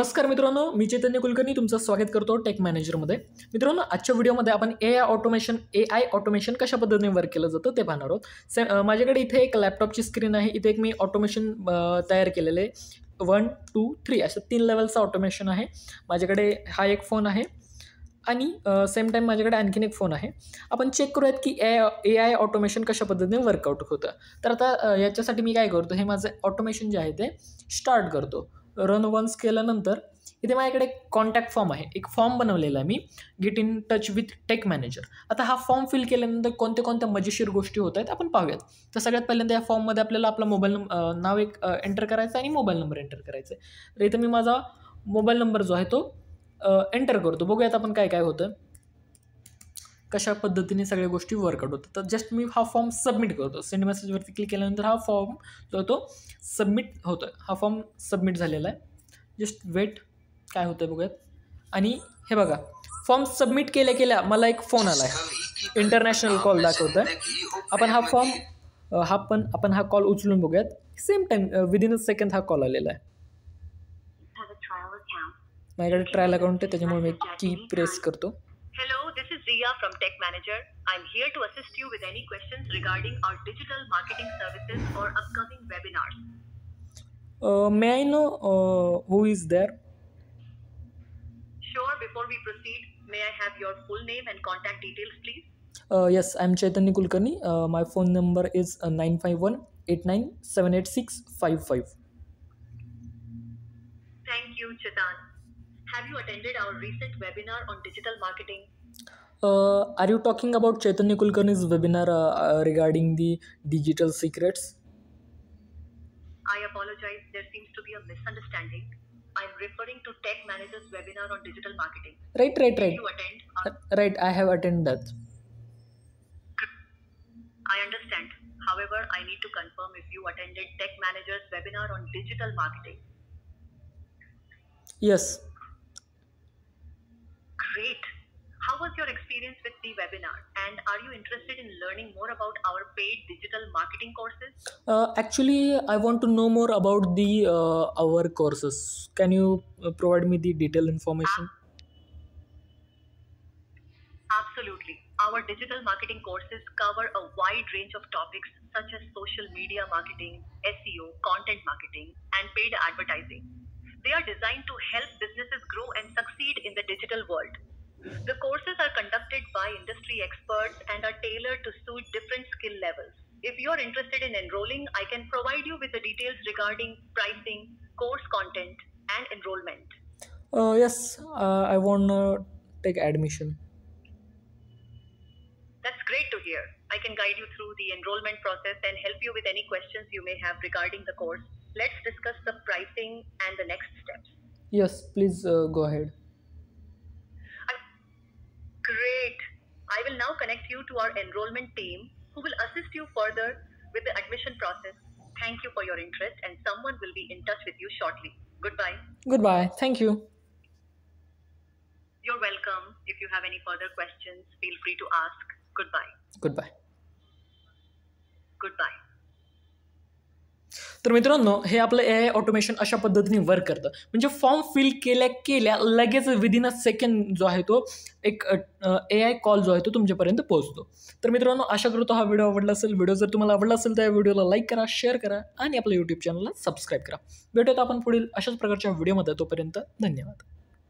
नमस्कार मित्रांनो, मी चैतन्य कुलकर्णी तुमचं स्वागत करतो टेक मॅनेजरमध्ये. मित्रांनो, आजच्या व्हिडिओमध्ये आपण ए आय ऑटोमेशन कशा पद्धतीने वर्क केलं जातं ते पाहणार आहोत. माझ्याकडे इथे एक लॅपटॉपची स्क्रीन आहे. इथे एक मी ऑटोमेशन तयार केलेलं आहे. 1, 2, 3 असं 3 लेवलचं ऑटोमेशन आहे. माझ्याकडे हा एक फोन आहे आणि सेम टाईम माझ्याकडे आणखीन एक फोन आहे. आपण चेक करूयात की ए आय ऑटोमेशन कशा पद्धतीने वर्कआउट होतं. तर आता याच्यासाठी मी काय करतो, हे माझं ऑटोमेशन जे आहे ते स्टार्ट करतो. रन वन्स केल्यानंतर इथे माझ्याकडे एक कॉन्टॅक्ट फॉर्म आहे. एक फॉर्म बनवलेला आहे मी, get in touch with tech manager. आता हा फॉर्म फिल केल्यानंतर कोणत्या मजेशीर गोष्टी होत आहेत आपण पाहूयात. तर सगळ्यात पहिल्यांदा या फॉर्ममध्ये आपल्याला आपला मोबाईल नाव एक एंटर करायचं आणि मोबाईल नंबर एंटर करायचा आहे. तर इथं मी माझा मोबाईल नंबर जो आहे तो एंटर करतो. बघूयात आपण काय काय होतं, कशा पद्धतीने सगळ्या गोष्टी वर्कआउट होतात. तर जस्ट मी हा फॉर्म सबमिट करतो. सेंड मेसेजवरती क्लिक केल्यानंतर हा फॉर्म जो आहे तो सबमिट होतो. हा फॉर्म सबमिट झालेला आहे. जस्ट वेट, काय होतं बघूयात. आणि हे बघा, फॉर्म सबमिट केल्या मला एक फोन आला आहे. इंटरनॅशनल कॉल दाखवतं आहे. आपण हा फॉर्म आपण हा कॉल उचलून बघूयात. Same time within a second हा कॉल आलेला आहे. माझ्याकडे ट्रायल अकाउंट आहे, त्याच्यामुळे मी की प्रेस करतो. Hello, this is Riya from Tech Manager. I'm here to assist you with any questions regarding our digital marketing services or upcoming webinars. May I know who is there? Sure, before we proceed, may I have your full name and contact details, please? Yes, I'm Chaitanya Kulkarni. My phone number is 951-89-78655. Thank you, Chetan. Have you attended our recent webinar on digital marketing? Are you talking about Chaitanya Kulkarni's webinar regarding the digital secrets? I apologize, there seems to be a misunderstanding. I'm referring to Tech Manager's webinar on digital marketing. Right. Did you attend? Right, I have attended that. I understand. However, I need to confirm if you attended Tech Manager's webinar on digital marketing. Yes. Great. How was your experience with the webinar? And are you interested in learning more about our paid digital marketing courses? Actually, I want to know more about the our courses. Can you provide me the detailed information? Absolutely. Our digital marketing courses cover a wide range of topics such as social media marketing, SEO, content marketing, and paid advertising. They are designed to help businesses grow and succeed in the digital world. The courses are conducted by industry experts and are tailored to suit different skill levels. If you are interested in enrolling, I can provide you with the details regarding pricing, course content, and enrollment. Yes, I want to take admission. That's great to hear. I can guide you through the enrollment process and help you with any questions you may have regarding the course. Let's discuss the pricing and the next steps. Yes, please go ahead. Great. I will now connect you to our enrollment team who will assist you further with the admission process. Thank you for your interest and someone will be in touch with you shortly. Goodbye. Goodbye. Thank you. You're welcome. If you have any further questions, feel free to ask. Goodbye. Goodbye. Goodbye. तर मित्रांनो, हे आपलं ए आय automation अशा पद्धतीने work करतं. म्हणजे form fill केल्या लगेच within a second जो आहे तो एक ए आय कॉल जो आहे तो तुमच्यापर्यंत पोहोचतो. तर मित्रांनो, आशा करतो हा व्हिडिओ आवडला असेल. व्हिडिओ जर तुम्हाला आवडला असेल तर या व्हिडिओला लाईक करा, शेअर करा आणि आपल्या यूट्यूब चॅनलला सबस्क्राईब करा. भेटूयात आपण पुढील अशाच प्रकारच्या व्हिडिओमध्ये. तोपर्यंत धन्यवाद.